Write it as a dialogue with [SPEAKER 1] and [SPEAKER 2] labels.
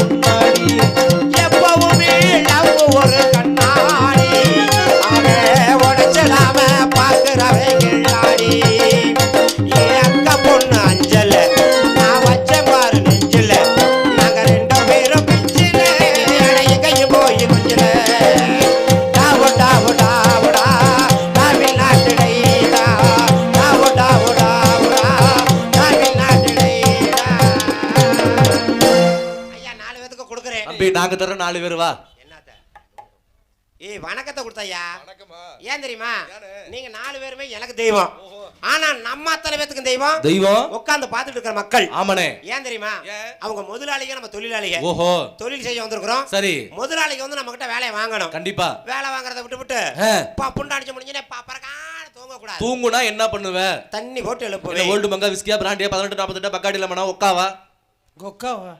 [SPEAKER 1] முன்னாடி
[SPEAKER 2] எப்பவுமே லவ் ஒரு கண்ணாடி அவன் உடைச்சிடாம பாக்குறவன் கில்லாடி என் அக்கா பொண்ணு அஞ்சல நான் வச்ச பாரு நெஞ்சில நாங்க ரெண்டு பேரும் பிஞ்சில எங்கையும் போய் கொஞ்சில டாவு டாவு டாவுடா தமிழ்நாட்டிலைடா டாவு டாவு டாவுடா தமிழ்நாட்டிலைடா. ஐயா 4 பேத்துக்கு கொடுக்குறேன்.
[SPEAKER 1] தம்பி நாங்க தர 4 பேர் வா.
[SPEAKER 2] என்னத்த ஏய் வணக்கத்தை கொடுத்தையா. ஏன் தெரியுமா நீங்க 4 பேருமே எனக்கு தெய்வம். ஆனா நம்ம அத்தனை பேத்துக்கு தெய்வம்
[SPEAKER 1] தெய்வம்
[SPEAKER 2] உட்கார்ந்து பார்த்துட்டு இருக்கிற மக்கள்.
[SPEAKER 1] ஆமானே.
[SPEAKER 2] ஏன் தெரியுமா அவங்க முதலாளிங்க நம்ம தொழிலாளிங்க.
[SPEAKER 1] ஓஹோ
[SPEAKER 2] தொழில் செய்ய வந்திருக்கிறோம்.
[SPEAKER 1] சரி
[SPEAKER 2] முதலாளிங்க வந்து நம்ம கிட்ட வேலையை வாங்கணும்.
[SPEAKER 1] கண்டிப்பா
[SPEAKER 2] வேலை வாங்குறத விட்டு புண்டாடிச்சு முடிஞ்சே பறக்கான தூங்க கூடாது.
[SPEAKER 1] தூங்குனா என்ன பண்ணுவ?
[SPEAKER 2] தண்ணி போட்டு எழுப்புவேன்.
[SPEAKER 1] ஓல்டு மங்கா விஸ்கியா பிராண்டியா 1848 பக்காடில மனா உட்காவா
[SPEAKER 2] கொக்காவா